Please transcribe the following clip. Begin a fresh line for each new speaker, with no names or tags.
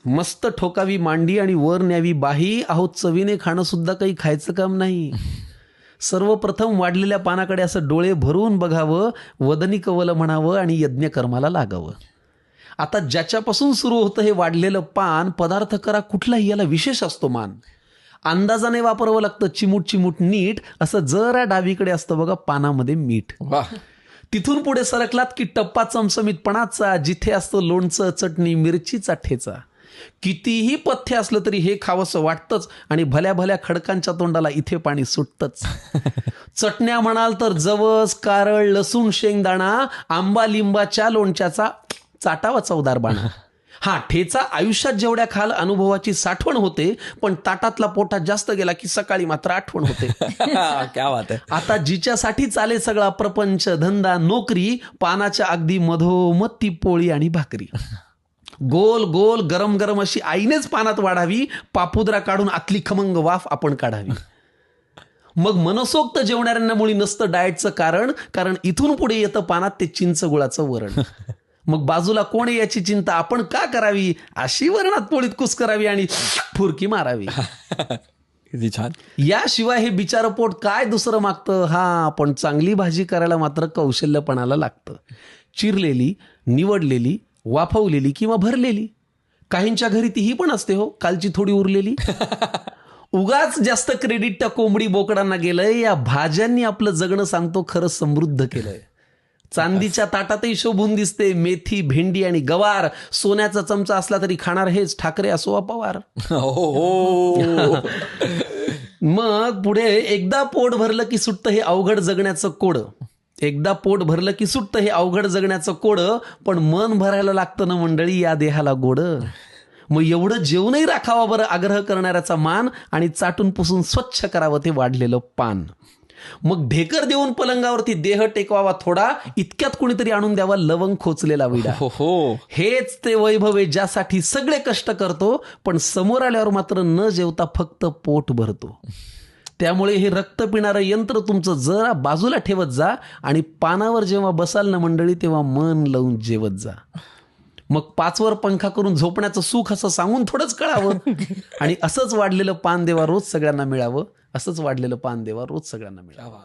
मस्त ठोकावी मांडी आणि वर न्यावी बाही, अहो चवीने खाणं सुद्धा काही खायचं काम नाही. सर्वप्रथम वाढलेल्या पानाकडे असं डोळे भरून बघावं, वदनी कवल म्हणावं आणि यज्ञकर्माला लागावं. आता ज्याच्यापासून सुरू होतं हे वाढलेलं पान, पदार्थ करा कुठलाही, याला विशेष असतो मान. अंदाजाने वापरावं लागतं, चिमूट चिमूट नीट. असं जरा डावीकडे असतं बघा पानामध्ये मीठ. तिथून पुढे सरकलात की टप्पा चमचमीतपणाचा, जिथे असतं लोणचं, चटणी, मिरचीचा ठेचा. कितीही पथ्य असलं तरी हे खावंसं वाटतंच आणि भल्या भल्या खडकांच्या तोंडाला इथे पाणी सुटतंच. चटण्या म्हणाल तर जवस, कारळ, लसूण, शेंगदाणा, आंबा लिंबाच्या लोणच्याचा चाटावा चवदार बाणा. हा ठेचा आयुष्यात जेवढ्या खाल अनुभवाची साठवण होते, पण ताटातला पोटात जास्त गेला की सकाळी मात्र आठवण होते.
क्या बात आहे.
आता जिच्यासाठी चाले सगळा प्रपंच, धंदा, नोकरी, पानाच्या अगदी मधोमध ती पोळी आणि भाकरी. गोल गोल गरम गरम अशी आईनेच पानात वाढावी, पापुद्रा काढून आतली खमंग वाफ आपण काढावी. मग मनसोक्त जेवणाऱ्यांना मुळी नसतं डाएटचं कारण इथून पुढे येतं पानात ते चिंच गुळाचं वरण. मग बाजूला कोण आहे याची चिंता आपण का करावी, अशी वरणात पोळीत कुस करावी आणि फुरकी मारावी.
किती छान.
याशिवाय हे बिचारं पोट काय दुसरं मागतं. हा पण चांगली भाजी करायला मात्र कौशल्यपणाला लागतं. चिरलेली, निवडलेली, वाफवलेली किंवा भरलेली. काहींच्या घरी तीही पण असते हो, कालची थोडी उरलेली. उगाच जास्त क्रेडिट त्या कोंबडी बोकडांना गेलंय. या भाज्यांनी आपलं जगणं सांगतो खरं समृद्ध केलंय. चांदीच्या ताटातही शोभून दिसते मेथी, भेंडी आणि गवार. सोन्याचा चमचा असला तरी खाणार हेच, ठाकरे असो वा पवार. मग पुढे एकदा पोट भरलं की सुटतं हे अवघड जगण्याचं कोड. एकदा पोट भरलं की सुटतं हे अवघड जगण्याचं कोड. पण मन भरायला लागतं ना मंडळी या देहाला गोड. मग एवढं जेवणही राखावा बरं आग्रह करणाऱ्याचा मान, आणि चाटून पुसून स्वच्छ करावं ते वाढलेलं पान. मग ढेकर देऊन पलंगावरती देह टेकवावा थोडा, इतक्यात कुणीतरी आणून द्यावा लवंग खोचलेला विडा. हेच ते वैभव आहे ज्यासाठी सगळे कष्ट करतो, पण समोर आल्यावर मात्र न जेवता फक्त पोट भरतो. त्यामुळे हे रक्त पिणारं यंत्र तुमचं जरा बाजूला ठेवत जा आणि पानावर जेव्हा बसाल ना मंडळी तेव्हा मन लावून जेवत जा. मग 5वर पंखा करून झोपण्याचं सुख असं सांगून थोडंच कळावं. आणि असंच वाढलेलं पान देवा रोज सगळ्यांना मिळावं. असंच वाढलेलं पान देवा रोज सगळ्यांना मिळावं.